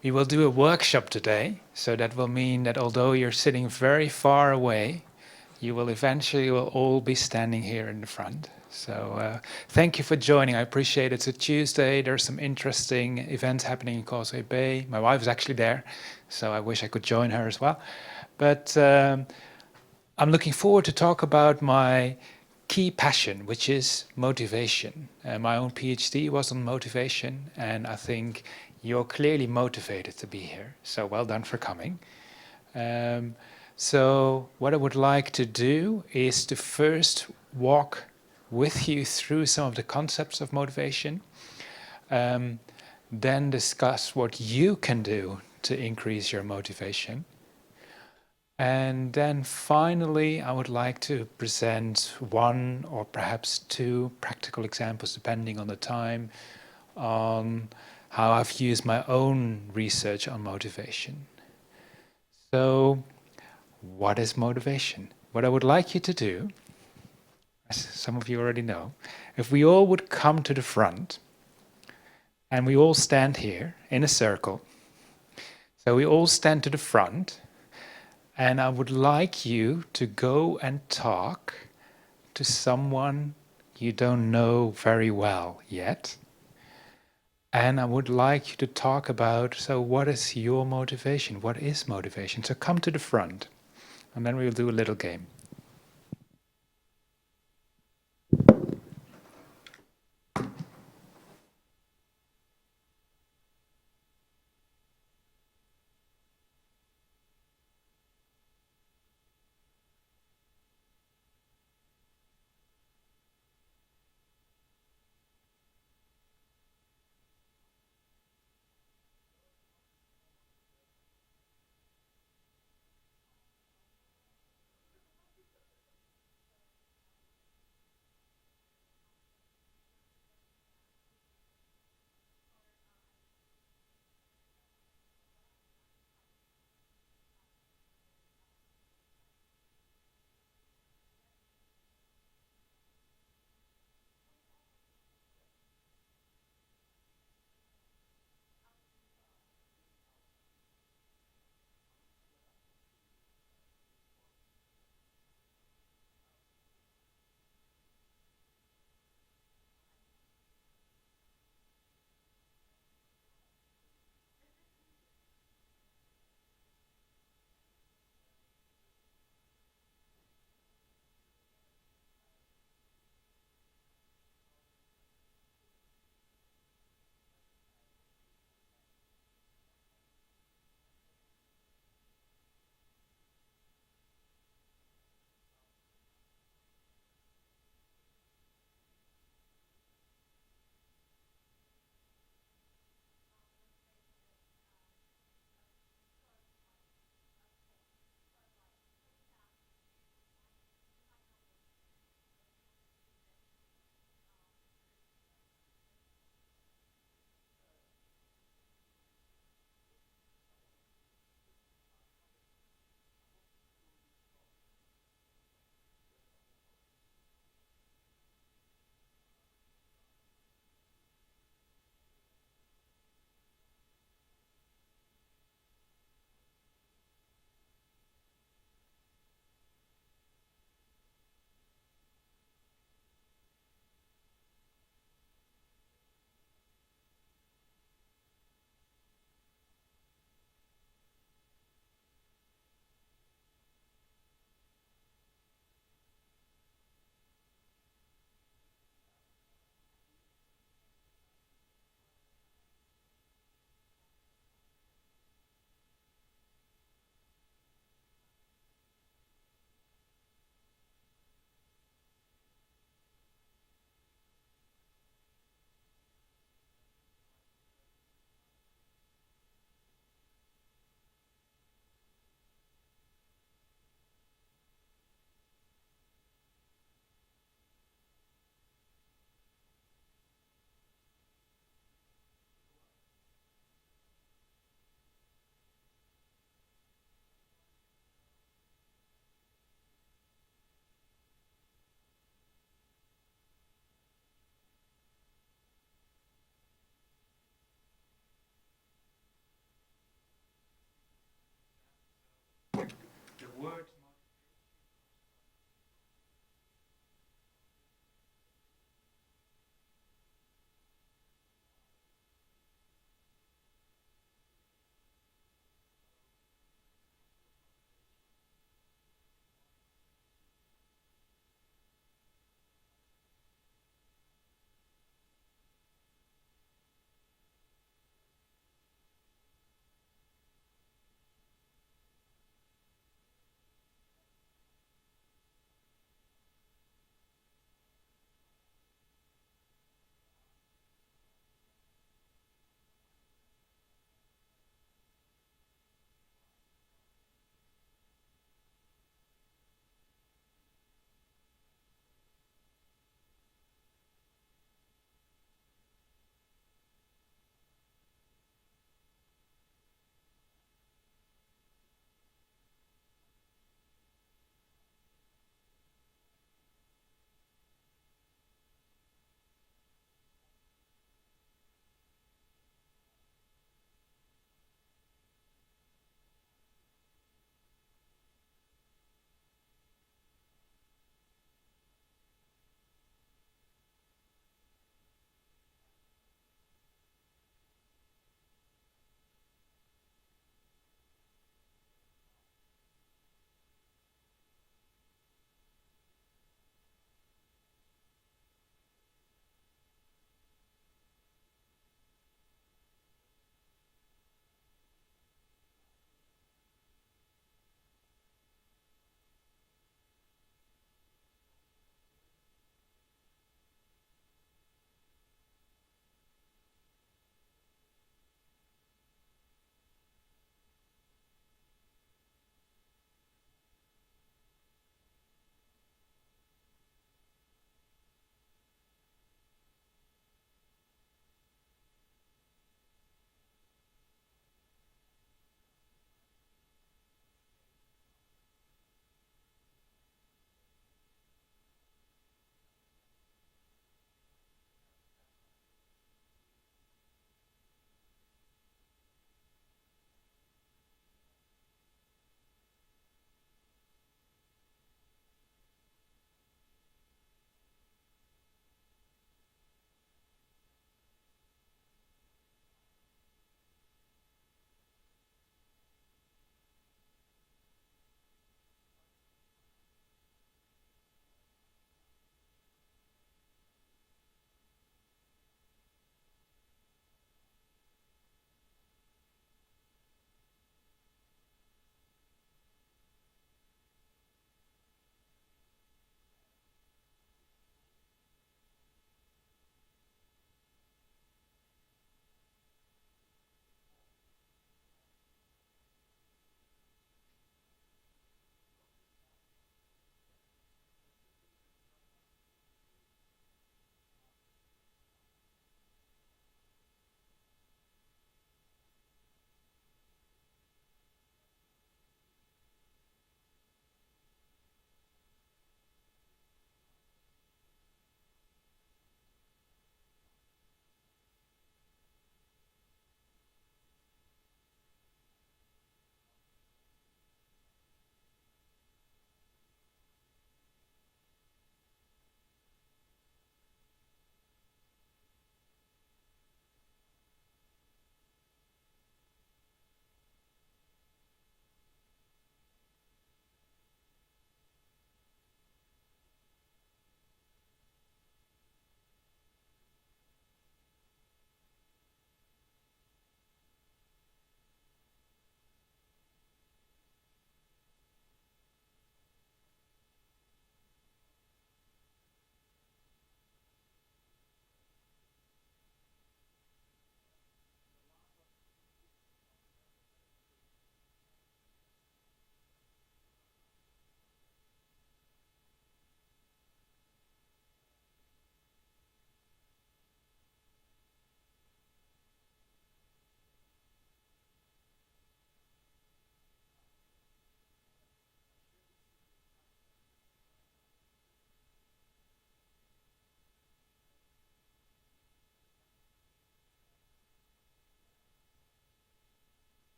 We will do a workshop today, so that will mean that although you're sitting very far away, you will eventually will all be standing here in the front. So thank you for joining. I appreciate it. It's a Tuesday. There's some interesting events happening in Causeway Bay. My wife is actually there, so I wish I could join her as well. But I'm looking forward to talk about my key passion, which is motivation. My own PhD was on motivation, and I think you're clearly motivated to be here. So well done for coming. So what I would like to do is to first walk with you through some of the concepts of motivation, then discuss what you can do to increase your motivation. And then finally, I would like to present one or perhaps two practical examples, depending on the time, on how I've used my own research on motivation. So, what is motivation? What I would like you to do, as some of you already know, if we all would come to the front and we all stand here in a circle. So we all stand to the front, and I would like you to go and talk to someone you don't know very well yet. And I would like you to talk about, so what is your motivation? What is motivation? So come to the front, and then we'll do a little game. word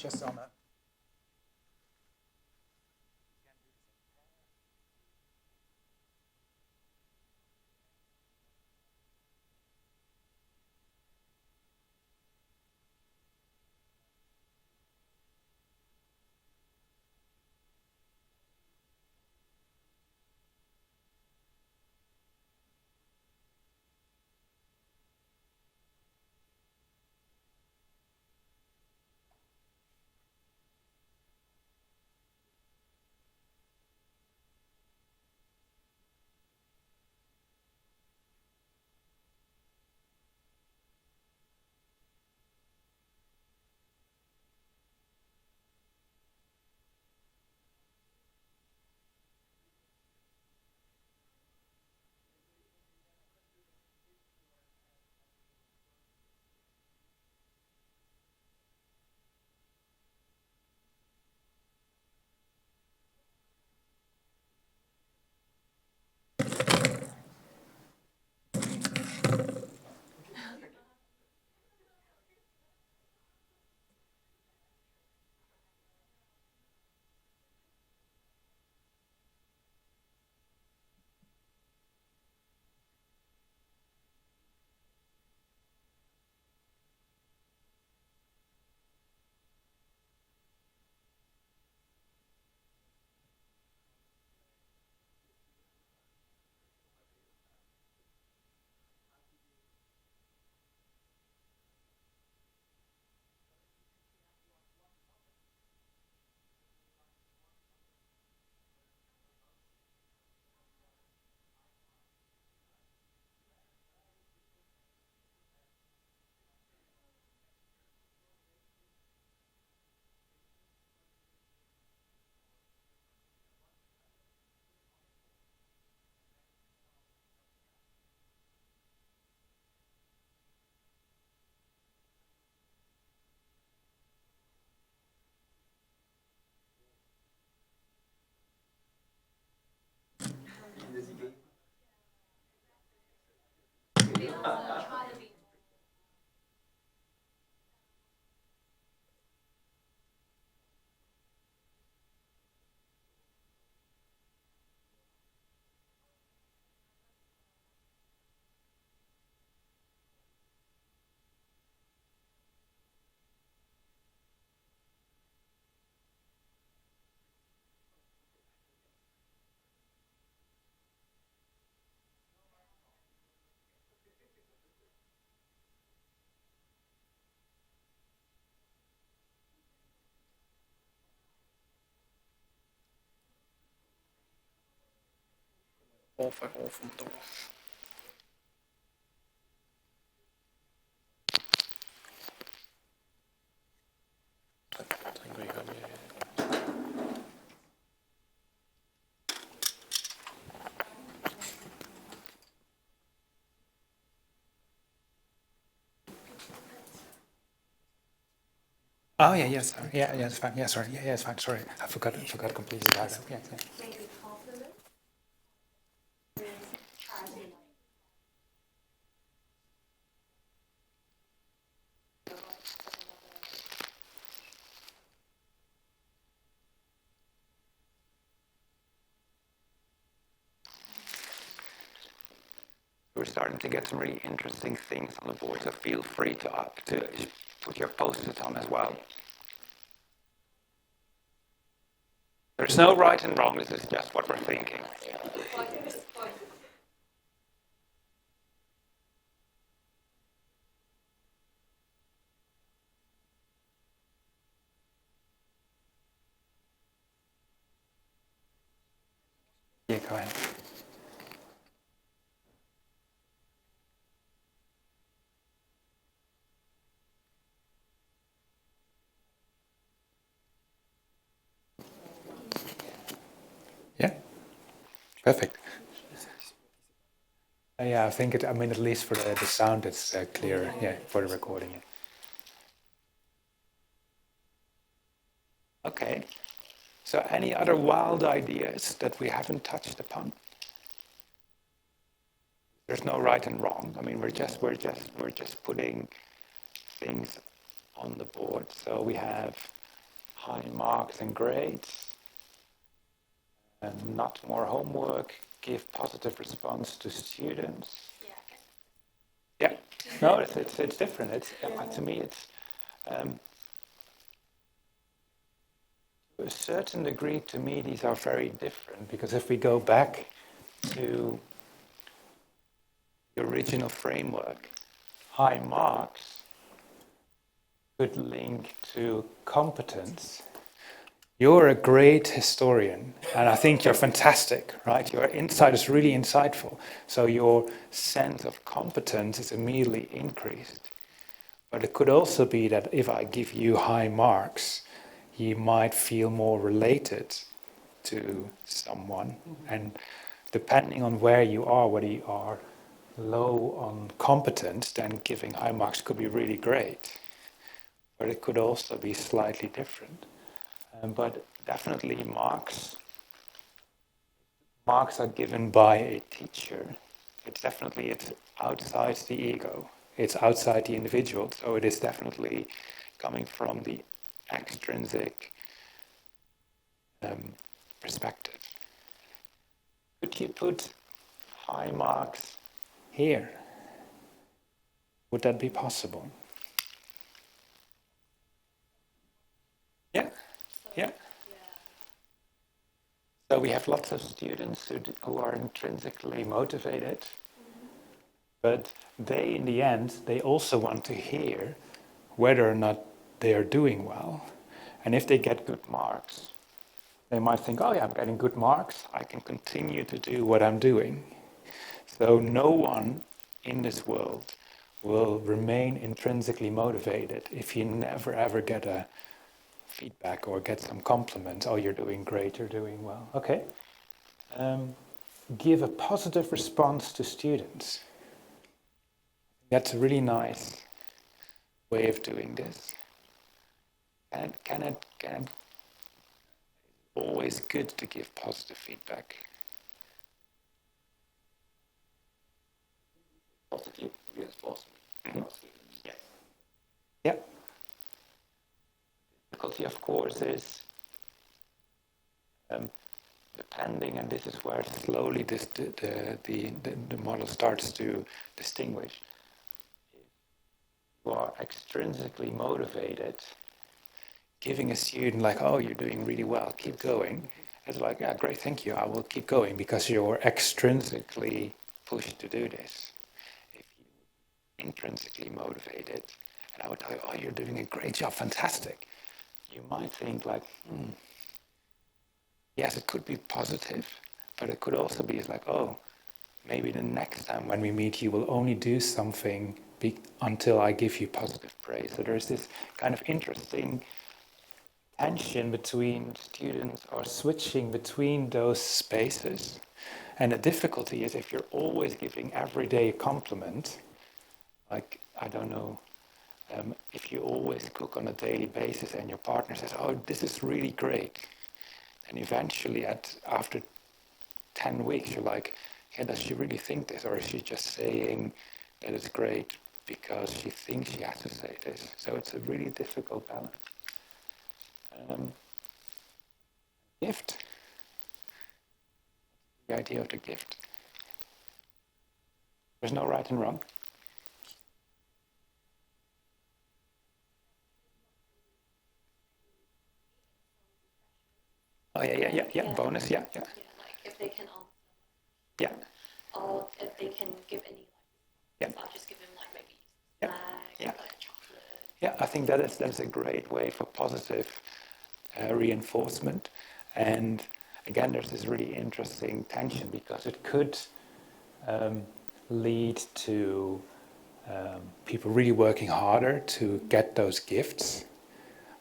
just on a... Oh, yeah, yes, yeah, it's fine. Yeah, sorry. Yeah, it's fine. Sorry, I forgot completely about that. Yeah, yeah. We're starting to get some really interesting things on the board, so feel free to put your post-its on as well. There's no right and wrong, this is just what we're thinking. Yeah, go ahead. Yeah, perfect. Yeah, I think I mean, at least for the sound, it's clear. Yeah, for the recording. Yeah. Okay. So, any other wild ideas that we haven't touched upon? There's no right and wrong. I mean, we're just putting things on the board. So we have high marks and grades, and not more homework, give positive response to students. Yeah, no, it's different. It's to me, it's to a certain degree. To me, these are very different because if we go back to the original framework, high marks could link to competence. You're a great historian, and I think you're fantastic, right? Your insight is really insightful. So your sense of competence is immediately increased. But it could also be that if I give you high marks, you might feel more related to someone. And depending on where you are, whether you are low on competence, then giving high marks could be really great. But it could also be slightly different. But definitely marks are given by a teacher. It's outside the ego. It's outside the individual. So it is definitely coming from the extrinsic perspective. Could you put high marks here? Would that be possible? Yeah. Yeah. So we have lots of students who are intrinsically motivated, but they, in the end, they also want to hear whether or not they are doing well. And if they get good marks, they might think, oh yeah, I'm getting good marks, I can continue to do what I'm doing. So no one in this world will remain intrinsically motivated if you never ever get a feedback or get some compliment. Oh, you're doing great, you're doing well. Okay. Give a positive response to students. That's a really nice way of doing this. And can it always good to give positive feedback? Positive reinforcement. Yes. Yeah. The difficulty, of course, is depending, and this is where slowly the model starts to distinguish. If you are extrinsically motivated, giving a student like, oh, you're doing really well, keep going. It's like, yeah, great, thank you, I will keep going because you're extrinsically pushed to do this. If you're intrinsically motivated, and I would tell you, oh, you're doing a great job, fantastic. You might think like, yes, it could be positive, but it could also be like, oh, maybe the next time when we meet, you will only do something until I give you positive praise. So there's this kind of interesting tension between students or switching between those spaces. And the difficulty is if you're always giving every day a compliment, like, I don't know, if you always cook on a daily basis and your partner says, oh, this is really great. And eventually after 10 weeks, you're like, yeah, does she really think this? Or is she just saying that it's great because she thinks she has to say this? So it's a really difficult balance. Gift. The idea of the gift. There's no right and wrong. Oh yeah. Bonus, yeah. Yeah, like if they can answer. Yeah. Or if they can give any, like, I'll just give them like maybe like chocolate. Yeah, I think that's a great way for positive reinforcement. And again, there's this really interesting tension because it could lead to people really working harder to get those gifts.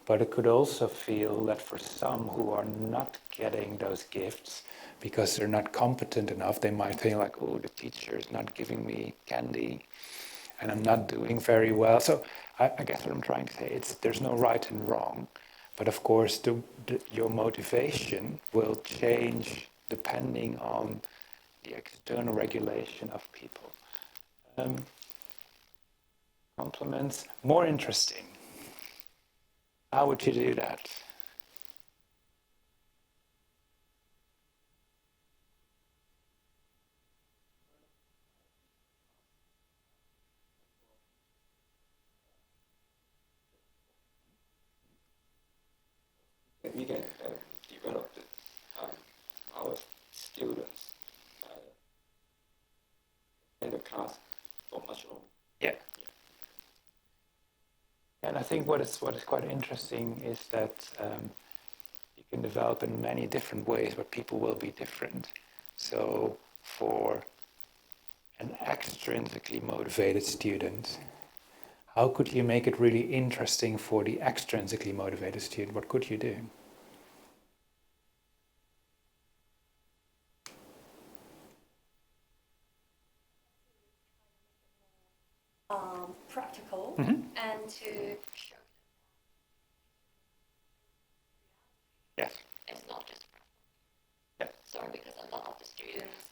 But it could also feel that for some who are not getting those gifts because they're not competent enough, they might think like, oh, the teacher is not giving me candy and I'm not doing very well. So I guess what I'm trying to say is there's no right and wrong. But of course, your motivation will change depending on the external regulation of people. Compliments, more interesting. How would you do that? think what is quite interesting is that you can develop in many different ways, but people will be different. So for an extrinsically motivated student, how could you make it really interesting for the extrinsically motivated student? What could you do? Practical and to show Yes. it's not just Yeah. sorry, because a lot of the students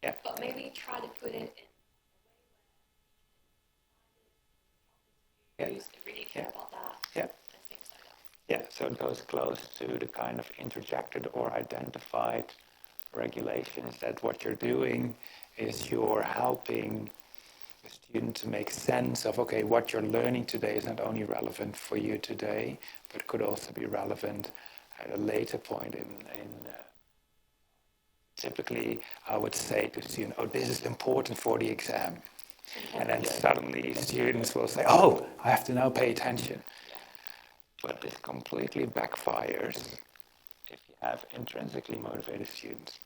Yeah. but maybe try to put it in Yeah. who's really care about that Yeah. and things like that. Yeah, so it goes close to the kind of interjected or identified regulations that what you're doing is you're helping the student to make sense of, okay, what you're learning today is not only relevant for you today, but could also be relevant at a later point in typically I would say to students, oh, this is important for the exam. And then suddenly students will say, oh, I have to now pay attention. But this completely backfires if you have intrinsically motivated students.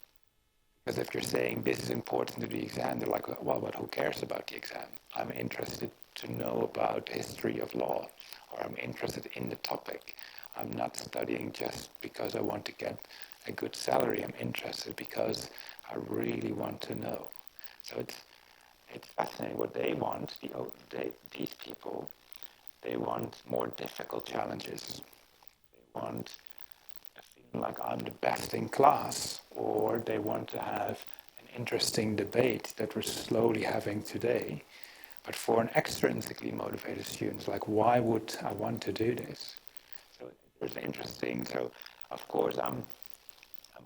Because if you're saying this is important to the exam, they're like, well, but who cares about the exam? I'm interested to know about the history of law, or I'm interested in the topic. I'm not studying just because I want to get a good salary. I'm interested because I really want to know. So it's fascinating what they want. These people, they want more difficult challenges. They want a feeling like I'm the best in class, or they want to have an interesting debate that we're slowly having today. But for an extrinsically motivated student, it's like, why would I want to do this? So it's interesting. So of course I'm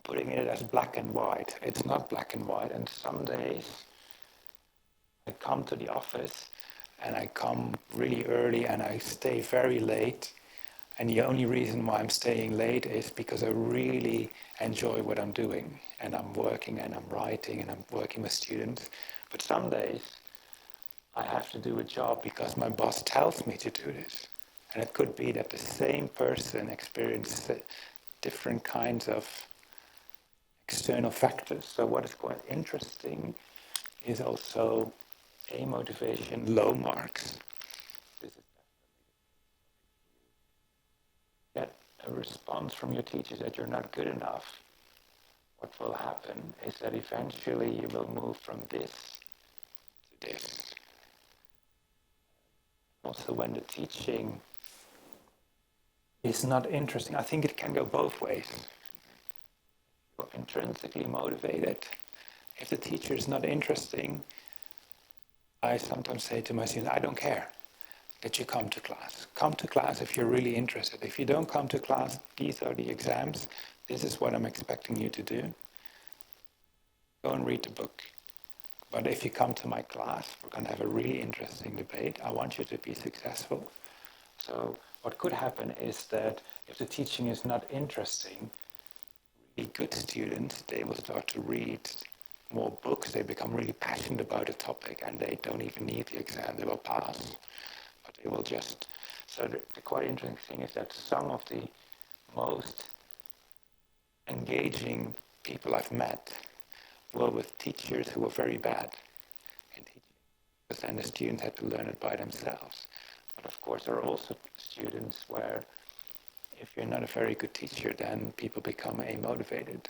putting it as black and white. It's not black and white, and some days I come to the office and I come really early and I stay very late. And the only reason why I'm staying late is because I really enjoy what I'm doing. And I'm working and I'm writing and I'm working with students. But some days I have to do a job because my boss tells me to do this. And it could be that the same person experiences different kinds of external factors. So what is quite interesting is also a motivation, low marks. This is get a response from your teachers that you're not good enough. What will happen is that eventually you will move from this to this. Also, when the teaching is not interesting, I think it can go both ways. You're intrinsically motivated. If the teacher is not interesting, I sometimes say to my students, I don't care that you come to class. Come to class if you're really interested. If you don't come to class, these are the exams. This is what I'm expecting you to do. Go and read the book. But if you come to my class, we're going to have a really interesting debate. I want you to be successful. So what could happen is that if the teaching is not interesting, really good students, they will start to read more books. They become really passionate about a topic and they don't even need the exam. They will pass. But they will just... So the quite interesting thing is that some of the most engaging people I've met were with teachers who were very bad in teaching. Because then the students had to learn it by themselves. But of course there are also students where if you're not a very good teacher, then people become amotivated.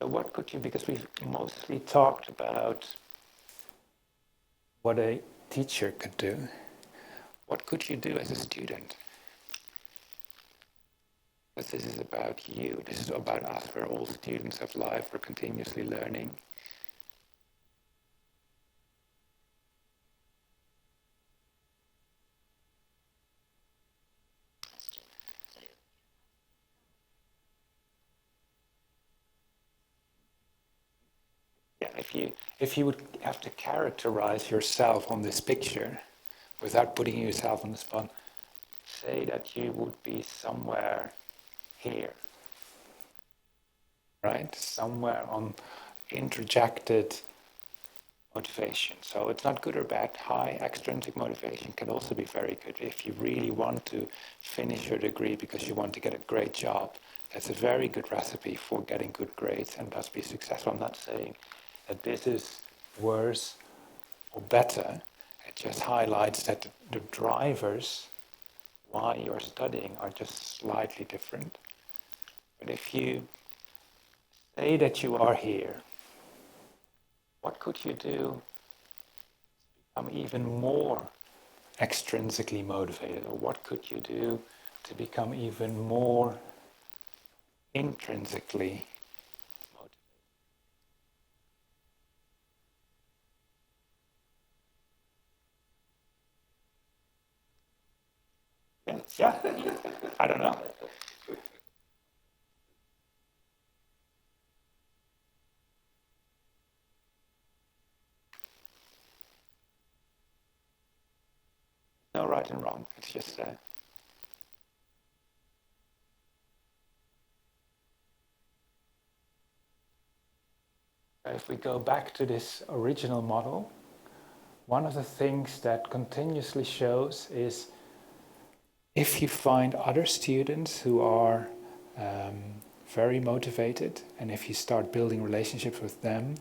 So what could you, because we've mostly talked about what a teacher could do, what could you do as a student? Because this is about you, this is about us, we're all students of life, we're continuously learning. Yeah, if you would have to characterize yourself on this picture, without putting yourself on the spot, say that you would be somewhere here, right? Somewhere on introjected motivation. So it's not good or bad. High extrinsic motivation can also be very good. If you really want to finish your degree because you want to get a great job, that's a very good recipe for getting good grades and thus be successful. I'm not saying that this is worse or better. It just highlights that the drivers why you're studying are just slightly different. But if you say that you are here, what could you do to become even more extrinsically motivated? Or what could you do to become even more intrinsically motivated? Yeah, I don't know. No right and wrong. It's just if we go back to this original model, one of the things that continuously shows is if you find other students who are very motivated, and if you start building relationships with them,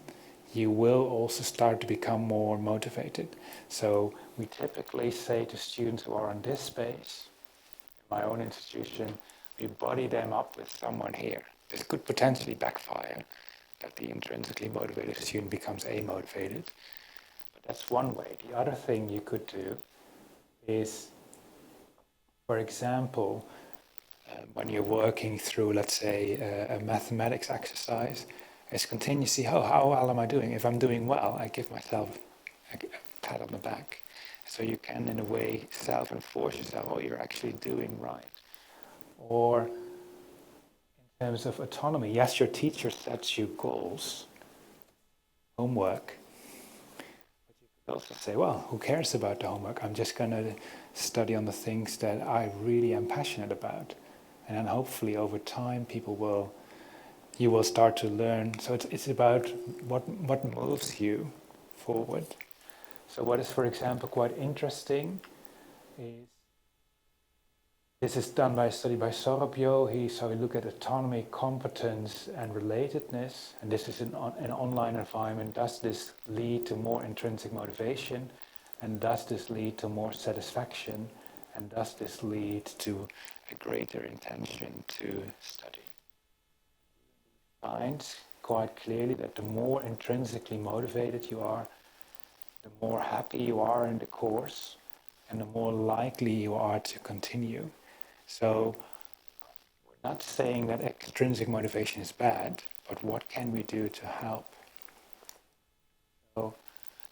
you will also start to become more motivated. So we typically say to students who are on this space, in my own institution, we buddy them up with someone here. This could potentially backfire, that the intrinsically motivated student becomes amotivated. But that's one way. The other thing you could do is, for example, when you're working through, let's say, a mathematics exercise, is continuously, oh, how well am I doing? If I'm doing well, I give myself a pat on the back. So you can, in a way, self-enforce yourself, oh, you're actually doing right. Or in terms of autonomy, yes, your teacher sets you goals, homework. But you could also say, well, who cares about the homework? I'm just going to study on the things that I really am passionate about. And then hopefully over time you will start to learn. So it's about what moves you forward. So what is, for example, quite interesting is this is done by a study by Sorobio. So we look at autonomy, competence, and relatedness. And this is in an online environment. Does this lead to more intrinsic motivation? And does this lead to more satisfaction? And does this lead to a greater intention to study? Finds quite clearly that the more intrinsically motivated you are, the more happy you are in the course, and the more likely you are to continue. So we're not saying that extrinsic motivation is bad, but what can we do to help? So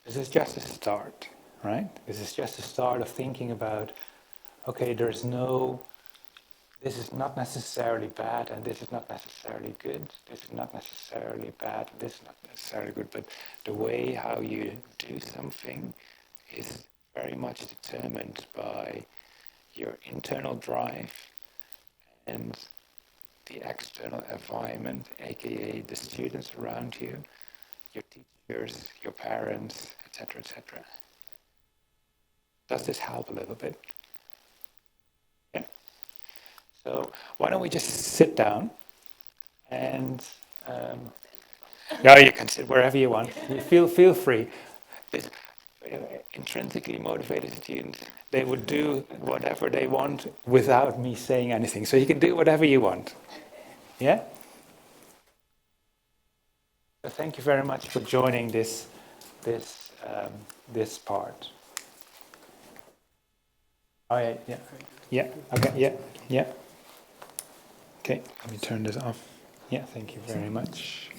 this is just a start, right? This is just a start of thinking about, okay, this is not necessarily bad, and this is not necessarily good. This is not necessarily bad, and this is not necessarily good. But the way how you do something is very much determined by your internal drive and the external environment, aka the students around you, your teachers, your parents, etc., etc. Does this help a little bit? Yeah. So why don't we just sit down and yeah, you can sit wherever you want. You feel free. This, intrinsically motivated students, they would do whatever they want without me saying anything. So you can do whatever you want. Yeah? So thank you very much for joining this part. Oh yeah, yeah. Yeah, okay, yeah. Okay, let me turn this off. Yeah, thank you very much.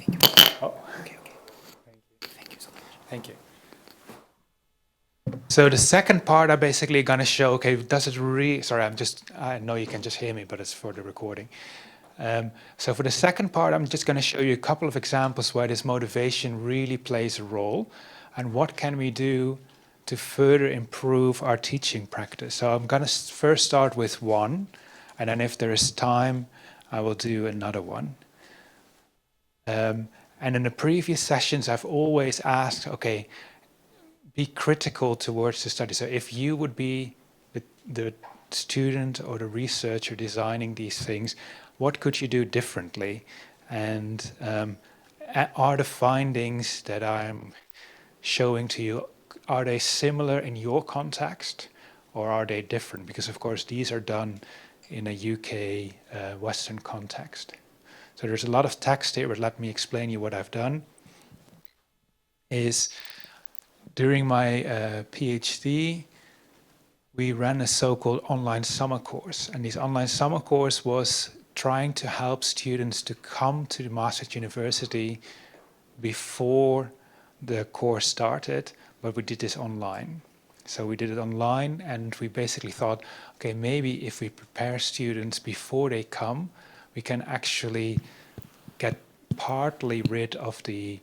Oh, okay. Thank you so much. Thank you. So the second part, I'm basically going to show, okay, does it really, sorry, I know you can just hear me, but it's for the recording. So for the second part, I'm just going to show you a couple of examples where this motivation really plays a role, and what can we do to further improve our teaching practice. So I'm going to first start with one, and then if there is time, I will do another one. And And in the previous sessions, I've always asked, okay, be critical towards the study. So if you would be the student or the researcher designing these things, what could you do differently? And are the findings that I'm showing to you, are they similar in your context or are they different? Because of course these are done in a UK Western context. So there's a lot of text here, but let me explain you what I've done. Is during my PhD, we ran a so-called online summer course. And this online summer course was trying to help students to come to the Maastricht University before the course started, but we did this online. So we did it online, and we basically thought, okay, maybe if we prepare students before they come, we can actually get partly rid of the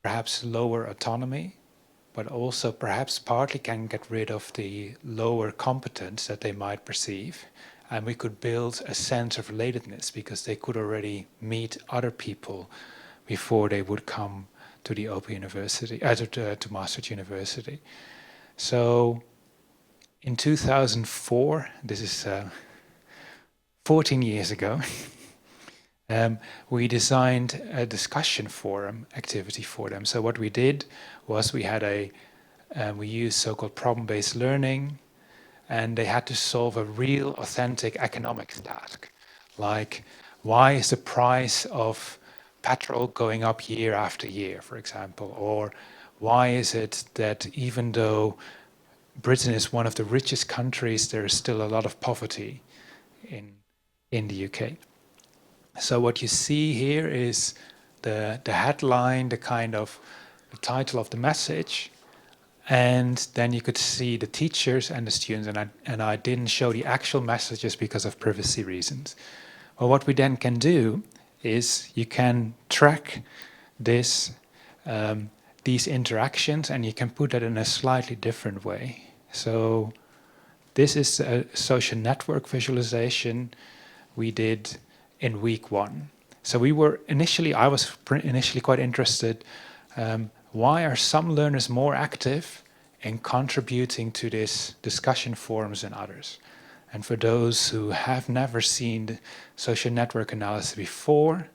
perhaps lower autonomy, but also perhaps partly can get rid of the lower competence that they might perceive. And we could build a sense of relatedness because they could already meet other people before they would come to the Open University, to Maastricht University. So in 2004, this is 14 years ago, we designed a discussion forum activity for them. So what we did was we used so-called problem-based learning, and they had to solve a real, authentic economics task, like why is the price of petrol going up year after year, for example, or why is it that even though Britain is one of the richest countries, there is still a lot of poverty in the UK. So what you see here is the headline, the kind of the title of the message, and then you could see the teachers and the students, and I didn't show the actual messages because of privacy reasons. Well, what we then can do is you can track this, these interactions, and you can put that in a slightly different way. So this is a social network visualization we did in week 1. So I was initially quite interested, why are some learners more active in contributing to this discussion forums than others? And for those who have never seen social network analysis before,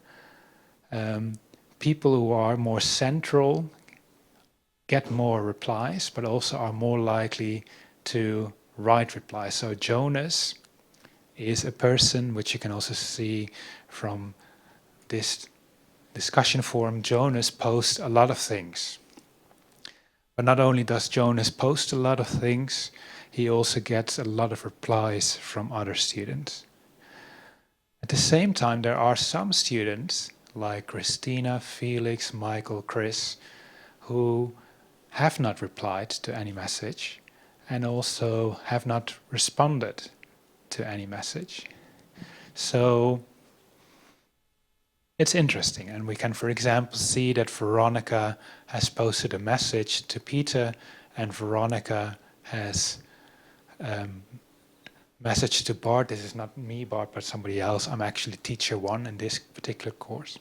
people who are more central get more replies, but also are more likely to write replies. So Jonas is a person, which you can also see from this discussion forum. Jonas posts a lot of things. But not only does Jonas post a lot of things, he also gets a lot of replies from other students. At the same time, there are some students, like Christina, Felix, Michael, Chris, who have not replied to any message and also have not responded to any message. So it's interesting, and we can, for example, see that Veronica has posted a message to Peter, and Veronica has messaged to Bart. This is not me, Bart, but somebody else. I'm actually teacher 1 in this particular course.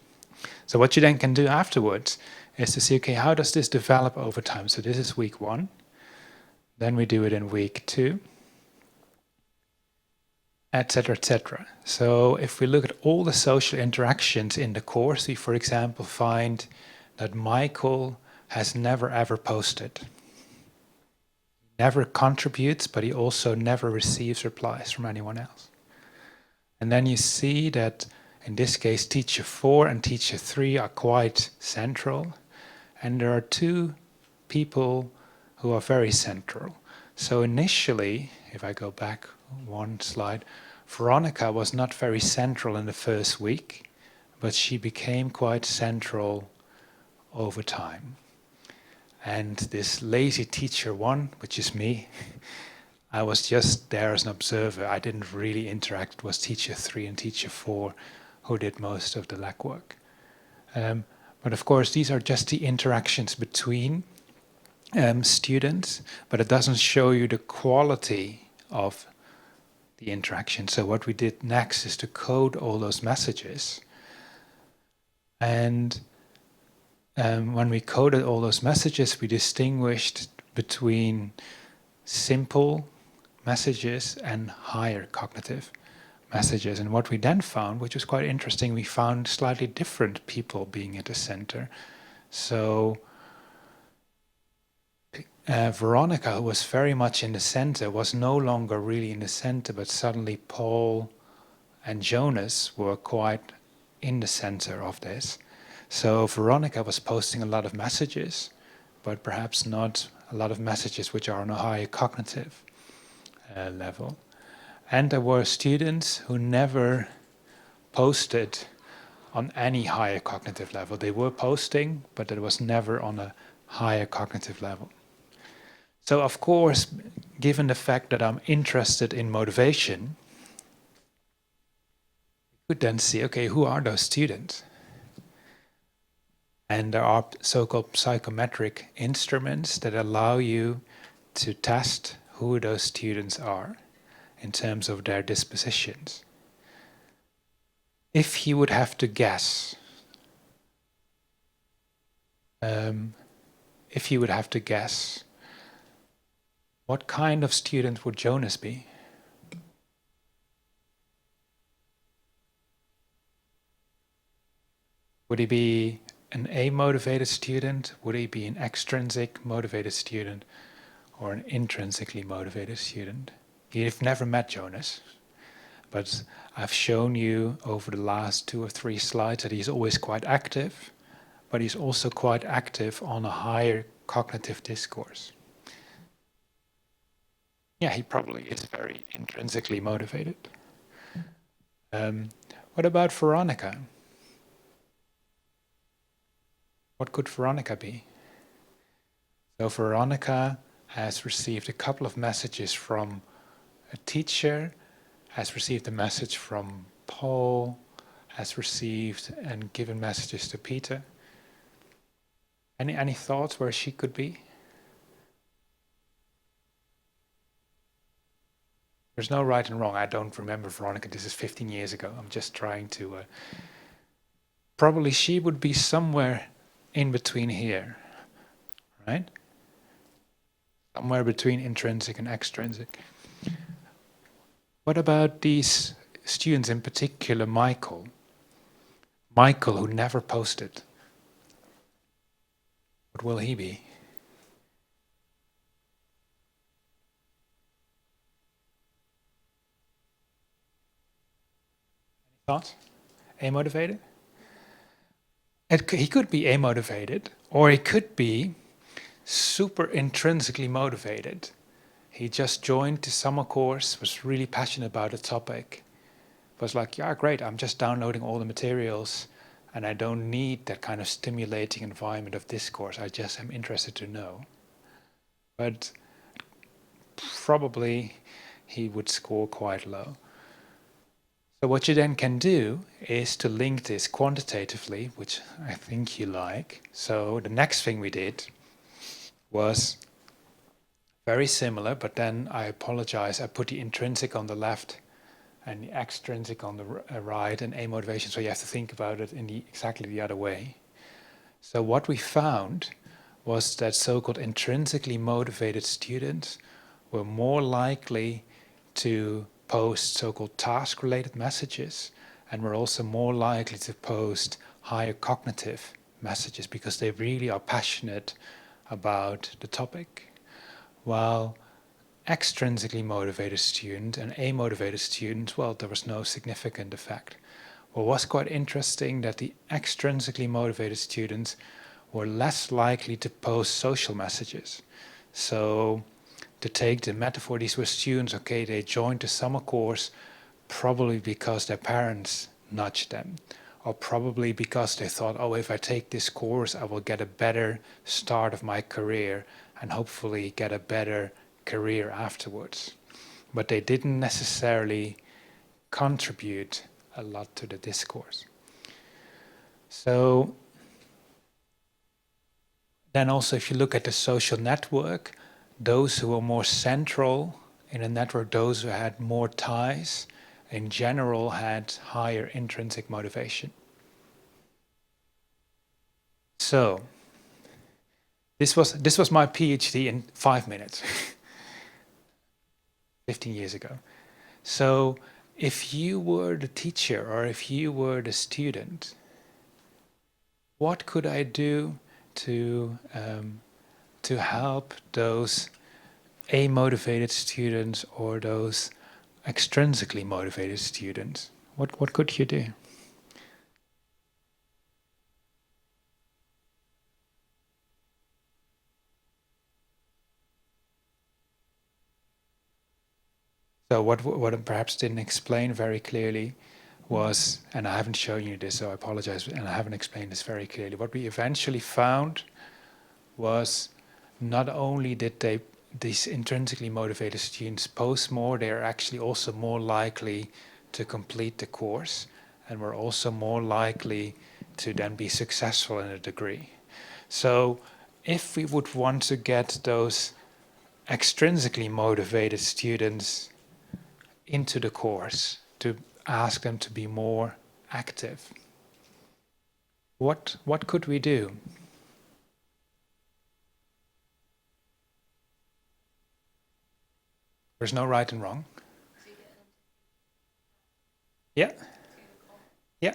So what you then can do afterwards is to see, okay, how does this develop over time? So this is week 1. Then we do it in week 2. Etc., etc. So if we look at all the social interactions in the course, we, for example, find that Michael has never ever posted. He never contributes, but he also never receives replies from anyone else. And then you see that in this case, teacher 4 and teacher 3 are quite central, and there are 2 people who are very central. So initially, if I go back 1 slide, Veronica was not very central in the first week, but she became quite central over time. And this lazy teacher 1, which is me, I was just there as an observer. I didn't really interact. It was teacher 3 and teacher 4 who did most of the legwork. But of course, these are just the interactions between students, but it doesn't show you the quality of the interaction. So what we did next is to code all those messages. And when we coded all those messages, we distinguished between simple messages and higher cognitive messages. And what we then found, which was quite interesting, we found slightly different people being at the center. So Veronica, who was very much in the center, was no longer really in the center, but suddenly Paul and Jonas were quite in the center of this. So Veronica was posting a lot of messages, but perhaps not a lot of messages which are on a higher cognitive level. And there were students who never posted on any higher cognitive level. They were posting, but it was never on a higher cognitive level. So of course, given the fact that I'm interested in motivation, you could then see, okay, who are those students? And there are so-called psychometric instruments that allow you to test who those students are in terms of their dispositions. If you would have to guess, what kind of student would Jonas be? Would he be an A-motivated student? Would he be an extrinsic motivated student? Or an intrinsically motivated student? You've never met Jonas, but I've shown you over the last 2 or 3 slides that he's always quite active, but he's also quite active on a higher cognitive discourse. Yeah, he probably is very intrinsically motivated. What about Veronica? What could Veronica be? So Veronica has received a couple of messages from a teacher, has received a message from Paul, has received and given messages to Peter. Any thoughts where she could be? There's no right and wrong. I don't remember Veronica. This is 15 years ago. I'm just trying to... probably she would be somewhere in between here, right? Somewhere between intrinsic and extrinsic. What about these students, in particular Michael? Michael, who never posted. What will he be? Any thoughts? A-motivated? He could be A-motivated, or he could be super intrinsically motivated. He just joined the summer course, was really passionate about the topic. Was like, yeah, great, I'm just downloading all the materials and I don't need that kind of stimulating environment of discourse. I just am interested to know. But probably he would score quite low. So what you then can do is to link this quantitatively, which I think you like. So the next thing we did was very similar, but then I apologize, I put the intrinsic on the left and the extrinsic on the right, and A motivation, so you have to think about it in exactly the other way. So what we found was that so-called intrinsically motivated students were more likely to post so-called task-related messages, and were also more likely to post higher cognitive messages because they really are passionate about the topic. While extrinsically motivated student and A-motivated student, well, there was no significant effect. What was quite interesting that the extrinsically motivated students were less likely to post social messages. So to take the metaphor, these were students, okay, they joined the summer course probably because their parents nudged them, or probably because they thought, oh, if I take this course, I will get a better start of my career and hopefully get a better career afterwards. But they didn't necessarily contribute a lot to the discourse. So then also if you look at the social network, those who were more central in a network, those who had more ties, in general had higher intrinsic motivation. So, this was my PhD in 5 minutes, 15 years ago. So, if you were the teacher or if you were the student, what could I do to help those amotivated students or those extrinsically motivated students? What could you do? So what I perhaps didn't explain very clearly was, and I haven't shown you this, so I apologize, and I haven't explained this very clearly. What we eventually found was not only did these intrinsically motivated students post more, they are actually also more likely to complete the course, and were also more likely to then be successful in a degree. So if we would want to get those extrinsically motivated students into the course, to ask them to be more active, what could we do? There's no right and wrong. Yeah. Yeah.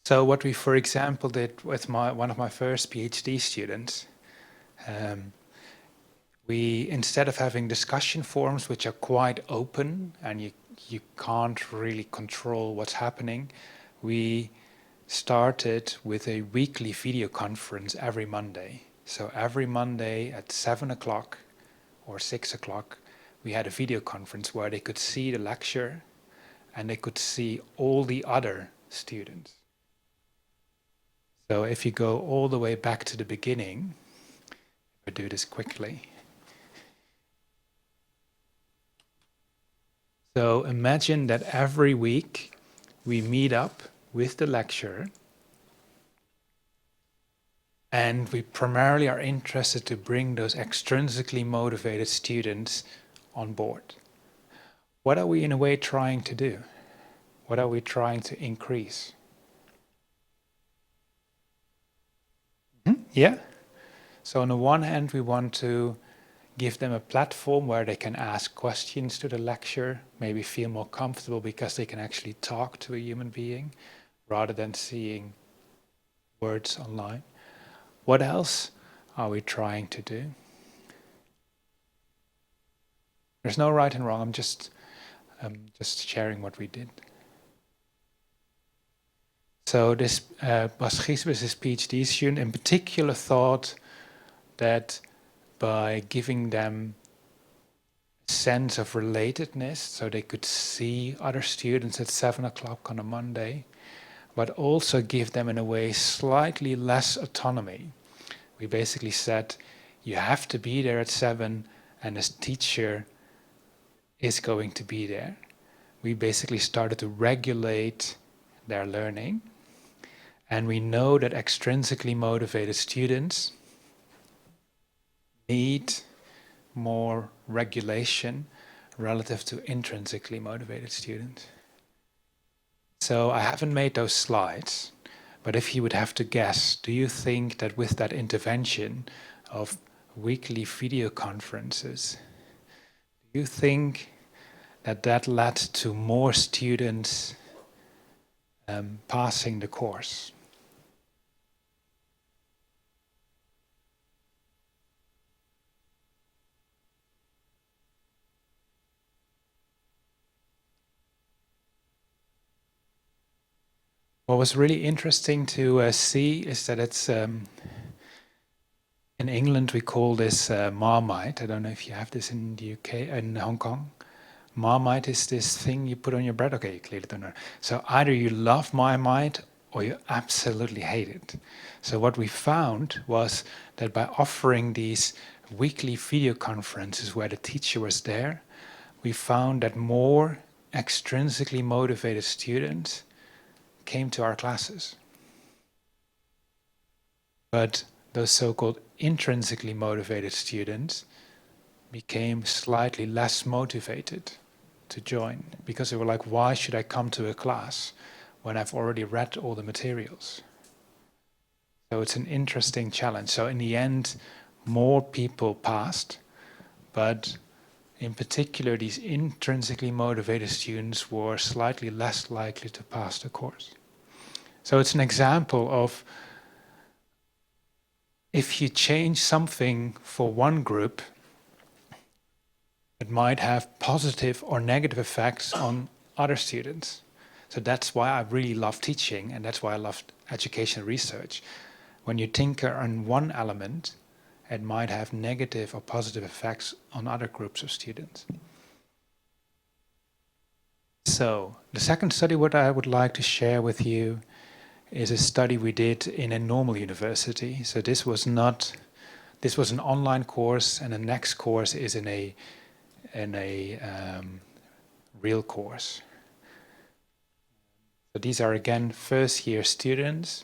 So what we, for example, did with one of my first PhD students, we, instead of having discussion forums which are quite open and you can't really control what's happening, we started with a weekly video conference every Monday. So every Monday at 7 o'clock or 6 o'clock, we had a video conference where they could see the lecture and they could see all the other students. So if you go all the way back to the beginning, we'll do this quickly. So imagine that every week we meet up with the lecturer, and we primarily are interested to bring those extrinsically motivated students on board. What are we in a way trying to do? What are we trying to increase? Yeah? So on the one hand, we want to give them a platform where they can ask questions to the lecturer, maybe feel more comfortable because they can actually talk to a human being rather than seeing words online. What else are we trying to do? There's no right and wrong. I'm just sharing what we did. So this Giesbers, this PhD student in particular, thought that by giving them a sense of relatedness, so they could see other students at 7 o'clock on a Monday, but also give them in a way slightly less autonomy. We basically said, you have to be there at 7 and this teacher is going to be there. We basically started to regulate their learning, and we know that extrinsically motivated students need more regulation relative to intrinsically motivated students. So I haven't made those slides, but if you would have to guess, do you think that with that intervention of weekly video conferences, do you think that led to more students passing the course? What was really interesting to see is that it's in England we call this Marmite. I don't know if you have this in the UK, in Hong Kong. Marmite is this thing you put on your bread. Okay, you clearly don't know. So either you love Marmite or you absolutely hate it. So what we found was that by offering these weekly video conferences where the teacher was there, we found that more extrinsically motivated students came to our classes. But those so-called intrinsically motivated students became slightly less motivated to join because they were like, why should I come to a class when I've already read all the materials? So it's an interesting challenge. So in the end, more people passed, but in particular, these intrinsically motivated students were slightly less likely to pass the course. So it's an example of if you change something for one group, it might have positive or negative effects on other students. So that's why I really love teaching, and that's why I love education research. When you tinker on one element, it might have negative or positive effects on other groups of students. So the second study what I would like to share with you is a study we did in a normal university. So this was an online course, and the next course is in a real course. So these are again first year students,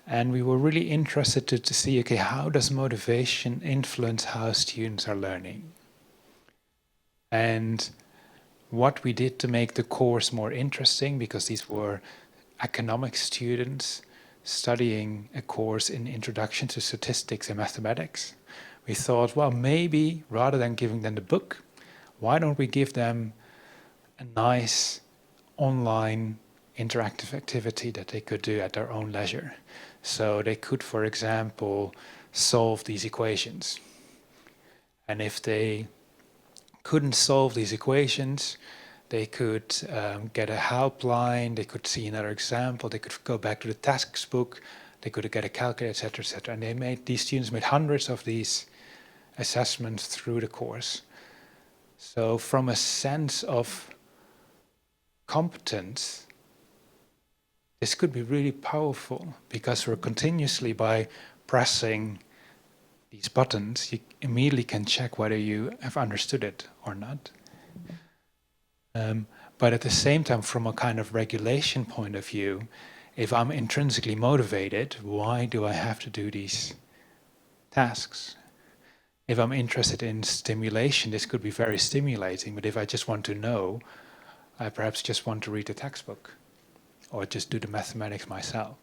and we were really interested to see, okay, how does motivation influence how students are learning? And what we did to make the course more interesting, because these were economics students studying a course in Introduction to Statistics and Mathematics, we thought, well, maybe rather than giving them the book, why don't we give them a nice online interactive activity that they could do at their own leisure. So they could, for example, solve these equations. And if they couldn't solve these equations, they could get a helpline, they could see another example, they could go back to the textbook, they could get a calculator, etc., etc. And these students made hundreds of these assessments through the course. So from a sense of competence, this could be really powerful, because we're continuously, by pressing these buttons, you immediately can check whether you have understood it or not. But at the same time, from a kind of regulation point of view, if I'm intrinsically motivated, why do I have to do these tasks? If I'm interested in stimulation, this could be very stimulating, but if I just want to know, I perhaps just want to read the textbook or just do the mathematics myself.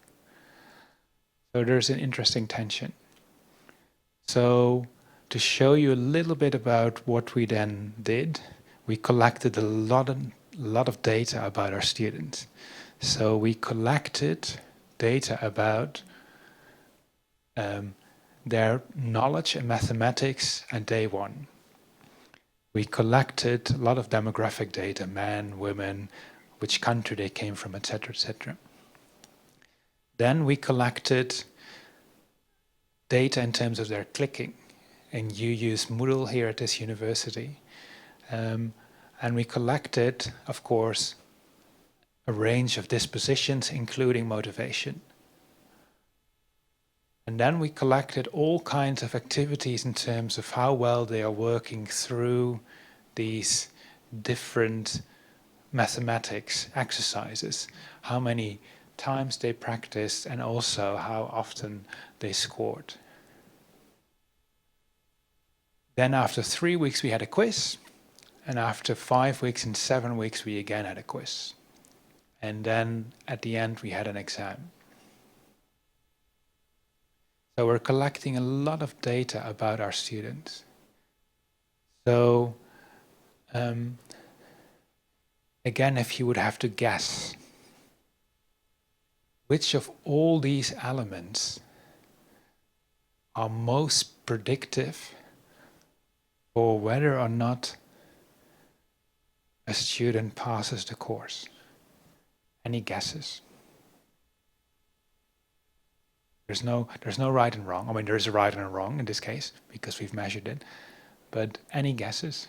So there's an interesting tension. So to show you a little bit about what we then did, we collected a lot of data about our students. So we collected data about their knowledge in mathematics at day one. We collected a lot of demographic data, men, women, which country they came from, etc., etc. Then we collected data in terms of their clicking. And you use Moodle here at this university. And we collected, of course, a range of dispositions, including motivation. And then we collected all kinds of activities in terms of how well they are working through these different mathematics exercises, how many times they practiced, and also how often they scored. Then after 3 weeks we had a quiz, and after 5 weeks and 7 weeks we again had a quiz. And then at the end we had an exam. So we're collecting a lot of data about our students. So again, if you would have to guess, which of all these elements are most predictive for whether or not a student passes the course? Any guesses? There's no right and wrong. I mean, there's a right and a wrong in this case, because we've measured it. But any guesses?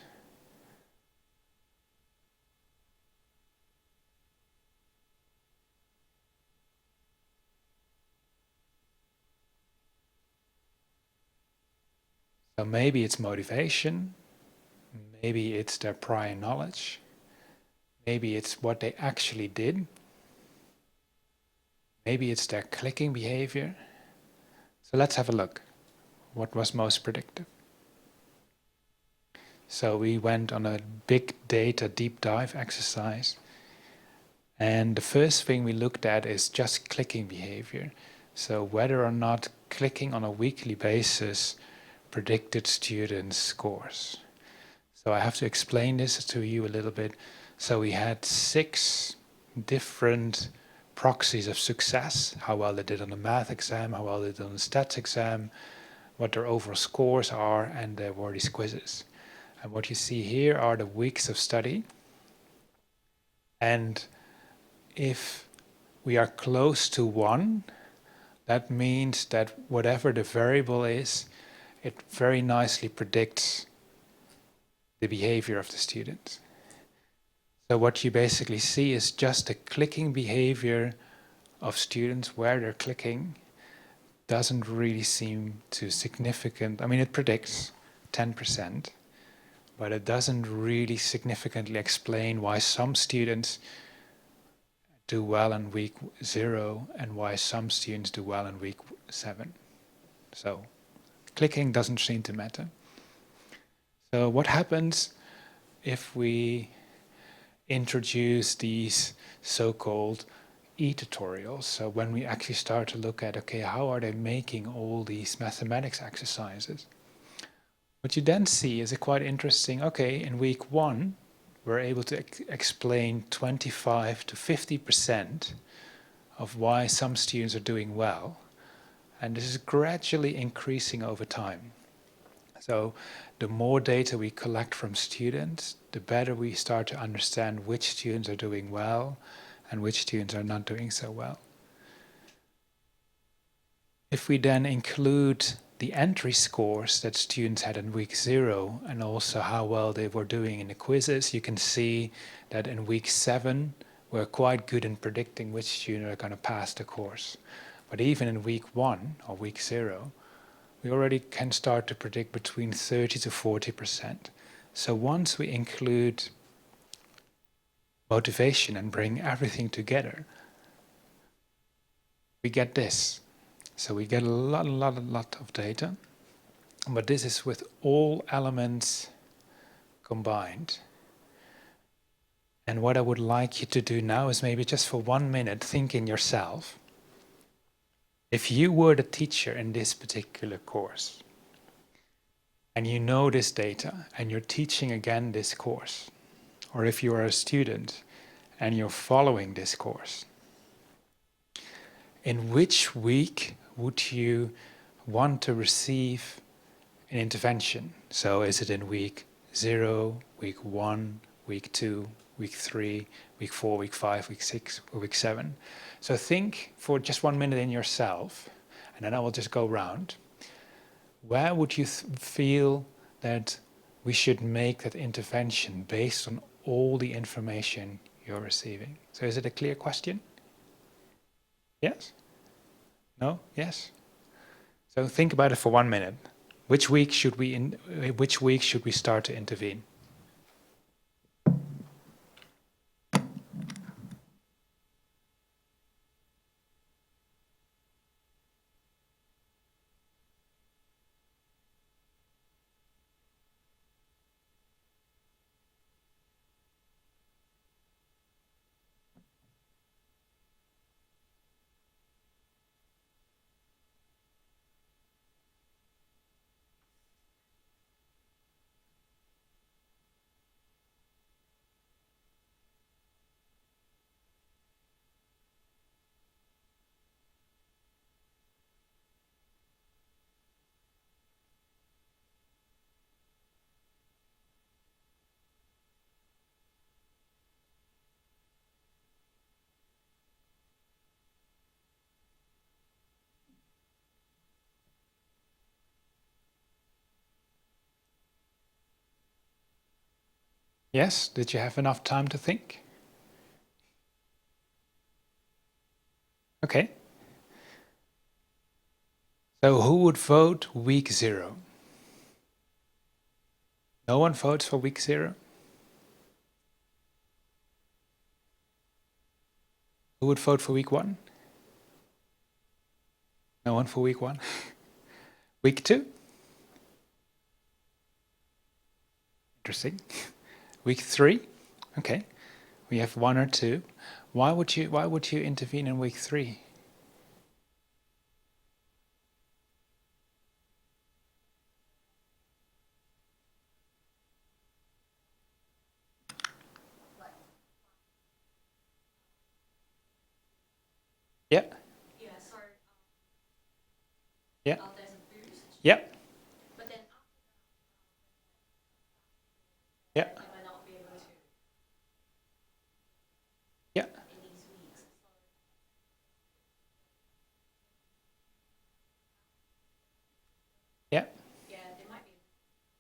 So maybe it's motivation, maybe it's their prior knowledge, maybe it's what they actually did, maybe it's their clicking behavior. So let's have a look. What was most predictive? So we went on a big data deep dive exercise, and the first thing we looked at is just clicking behavior. So whether or not clicking on a weekly basis predicted students' scores. So I have to explain this to you a little bit. So we had 6 different proxies of success, how well they did on the math exam, how well they did on the stats exam, what their overall scores are, and there were these quizzes. And what you see here are the weeks of study. And if we are close to 1, that means that whatever the variable is, it very nicely predicts the behavior of the student. So what you basically see is just the clicking behavior of students, where they're clicking, doesn't really seem to significant. I mean, it predicts 10%, but it doesn't really significantly explain why some students do well in week 0 and why some students do well in week 7. So clicking doesn't seem to matter. So what happens if we introduce these so-called e-tutorials? So when we actually start to look at, okay, how are they making all these mathematics exercises? What you then see is a quite interesting, okay, in week 1, we're able to explain 25 to 50% of why some students are doing well. And this is gradually increasing over time. So the more data we collect from students, the better we start to understand which students are doing well and which students are not doing so well. If we then include the entry scores that students had in week 0 and also how well they were doing in the quizzes, you can see that in week 7 we're quite good in predicting which students are going to pass the course. But even in week 1 or week 0, we already can start to predict between 30 to 40%. So once we include motivation and bring everything together, we get this. So we get a lot of data, but this is with all elements combined. And what I would like you to do now is maybe just for 1 minute think in yourself, if you were the teacher in this particular course, and you know this data, and you're teaching again this course, or if you are a student and you're following this course, in which week would you want to receive an intervention? So is it in week 0, week 1, week 2, week 3, week 4, week 5, week 6, or week 7? So think for just 1 minute in yourself, and then I will just go round. Where would you feel that we should make that intervention based on all the information you're receiving? So is it a clear question? Yes? No? Yes? So think about it for 1 minute. Which week should we start to intervene? Yes? Did you have enough time to think? Okay. So who would vote week 0? No one votes for week 0? Who would vote for week 1? No one for week 1? Week 2? Interesting. Week 3? Okay. We have 1 or 2. Why would you intervene in week 3? Yeah. There's a boost. Yeah. But then Yeah. they might not be able to Yeah. in these weeks. Yeah. Yeah, they might be.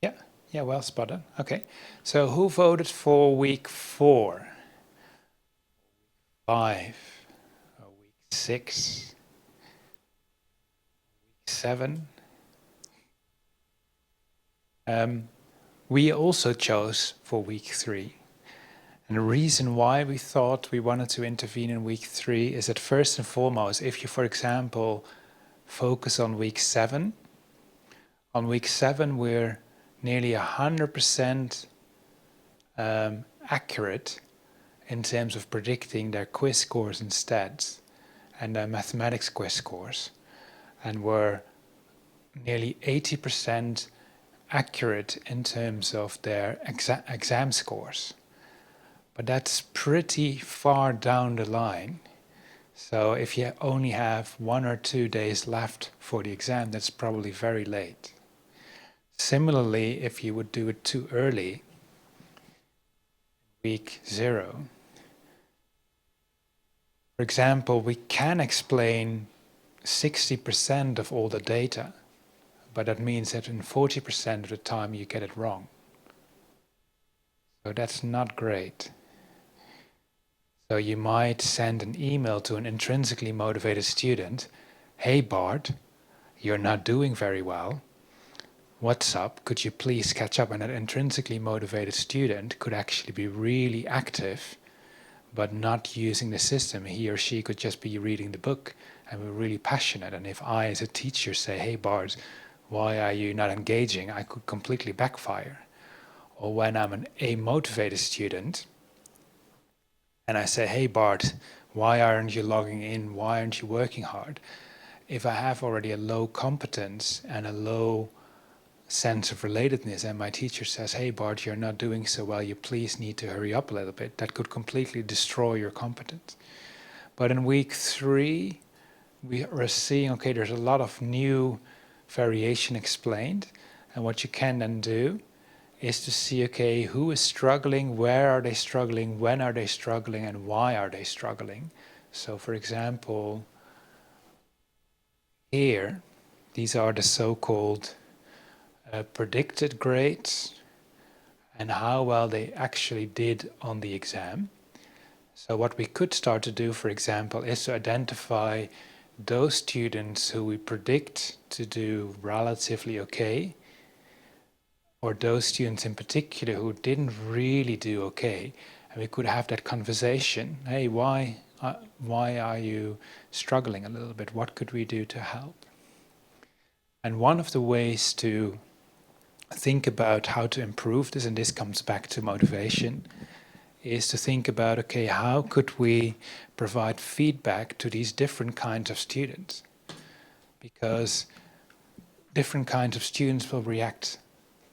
Yeah. Yeah. Well spotted. Okay. So who voted for week 4? 5? Or week 6? 7? We also chose for week 3. And the reason why we thought we wanted to intervene in week 3 is that first and foremost, if you, for example, focus on week 7, on week 7 we're nearly 100% accurate in terms of predicting their quiz scores and stats and their mathematics quiz scores. And we're nearly 80% accurate in terms of their exam scores. But that's pretty far down the line. So if you only have 1 or 2 days left for the exam, that's probably very late. Similarly, if you would do it too early, week 0, for example, we can explain 60% of all the data, but that means that in 40% of the time you get it wrong. So that's not great. So you might send an email to an intrinsically motivated student, "Hey Bart, you're not doing very well. What's up? Could you please catch up?" And that intrinsically motivated student could actually be really active, but not using the system. He or she could just be reading the book and be really passionate. And if I, as a teacher, say, "Hey Bart, why are you not engaging?" I could completely backfire. Or when I'm an A-motivated student, and I say, "Hey Bart, why aren't you logging in? Why aren't you working hard?" If I have already a low competence and a low sense of relatedness, and my teacher says, "Hey Bart, you're not doing so well, you please need to hurry up a little bit," that could completely destroy your competence. But in week 3, we are seeing, okay, there's a lot of new variation explained, and what you can then do is to see, okay, who is struggling, where are they struggling, when are they struggling, and why are they struggling. So for example, here, these are the so-called predicted grades and how well they actually did on the exam. So what we could start to do, for example, is to identify those students who we predict to do relatively okay, or those students in particular who didn't really do okay, and we could have that conversation. Hey, why are you struggling a little bit? What could we do to help? And one of the ways to think about how to improve this, and this comes back to motivation, is to think about, okay, how could we provide feedback to these different kinds of students? Because different kinds of students will react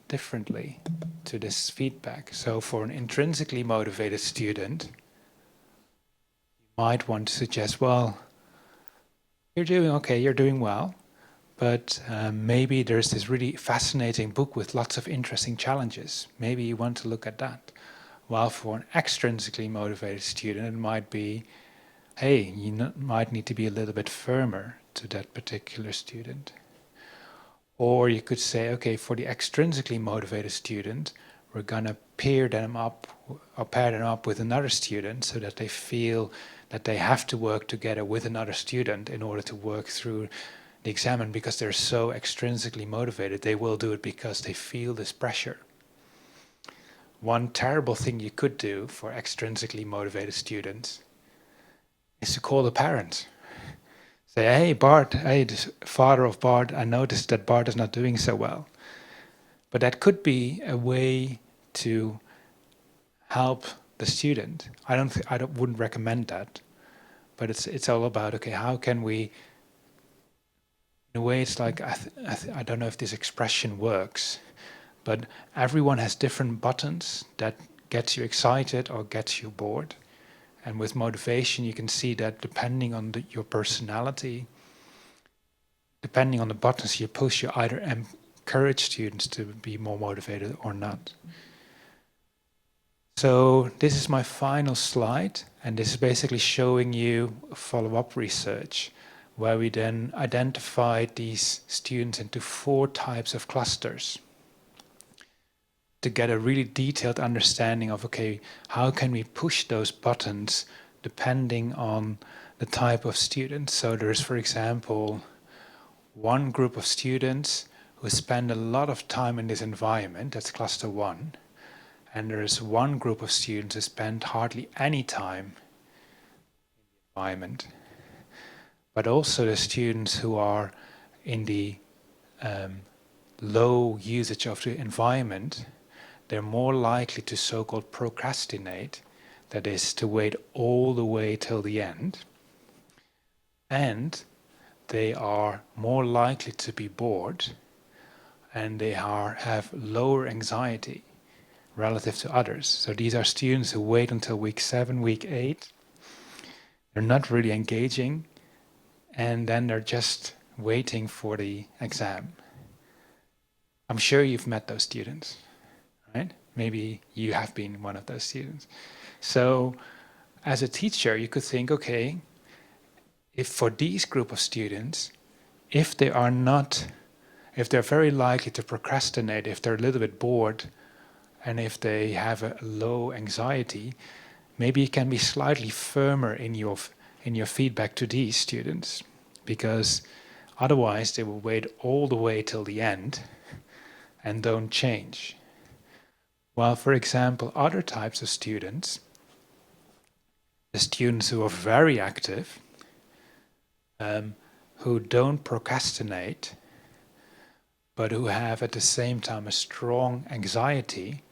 differently to this feedback. So for an intrinsically motivated student, you might want to suggest, well, you're doing okay, you're doing well, but maybe there's this really fascinating book with lots of interesting challenges. Maybe you want to look at that. While for an extrinsically motivated student, it might be, hey, you might need to be a little bit firmer to that particular student. Or you could say, okay, for the extrinsically motivated student, we're going to pair them up with another student so that they feel that they have to work together with another student in order to work through the exam. And because they're so extrinsically motivated, they will do it because they feel this pressure. One terrible thing you could do for extrinsically motivated students is to call the parents. Say, "Hey Bart, hey, the father of Bart, I noticed that Bart is not doing so well." But that could be a way to help the student. I wouldn't recommend that, but it's all about, okay, how can we? In a way, it's like I don't know if this expression works, but everyone has different buttons that gets you excited or gets you bored. And with motivation, you can see that depending on your personality, depending on the buttons you push, you either encourage students to be more motivated or not. So this is my final slide, and this is basically showing you follow-up research, where we then identified these students into 4 types of clusters to get a really detailed understanding of, okay, how can we push those buttons depending on the type of student. So there's, for example, one group of students who spend a lot of time in this environment, that's cluster 1, and there's one group of students who spend hardly any time in the environment. But also the students who are in the low usage of the environment, they're more likely to so-called procrastinate, that is, to wait all the way till the end. And they are more likely to be bored, and they have lower anxiety relative to others. So these are students who wait until week 7, week 8. They're not really engaging, and then they're just waiting for the exam. I'm sure you've met those students, right? Maybe you have been one of those students. So as a teacher, you could think, okay, if for these group of students, if they're very likely to procrastinate, if they're a little bit bored, and if they have a low anxiety, maybe you can be slightly firmer in your feedback to these students, because otherwise they will wait all the way till the end and don't change. While, for example, other types of students, the students who are very active, who don't procrastinate, but who have at the same time a strong anxiety,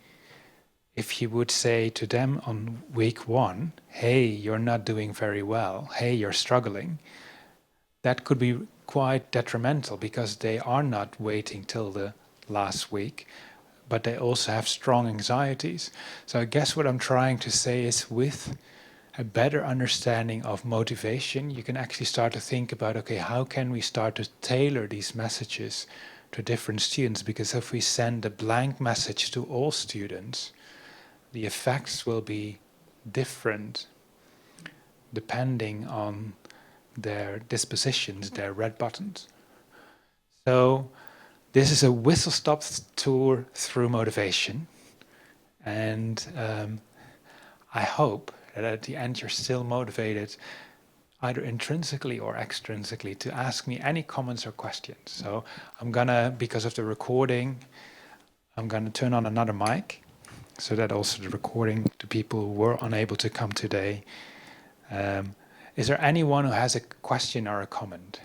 if you would say to them on week 1, hey, you're not doing very well, hey, you're struggling, that could be quite detrimental, because they are not waiting till the last week, but they also have strong anxieties. So I guess what I'm trying to say is, with a better understanding of motivation, you can actually start to think about, okay, how can we start to tailor these messages to different students? Because if we send a blank message to all students, the effects will be different depending on their dispositions, their red buttons. So this is a whistle-stop tour through motivation, and I hope that at the end you're still motivated, either intrinsically or extrinsically, to ask me any comments or questions. So I'm gonna, because of the recording, I'm gonna turn on another mic, so that also the recording to people who were unable to come today. Is there anyone who has a question or a comment?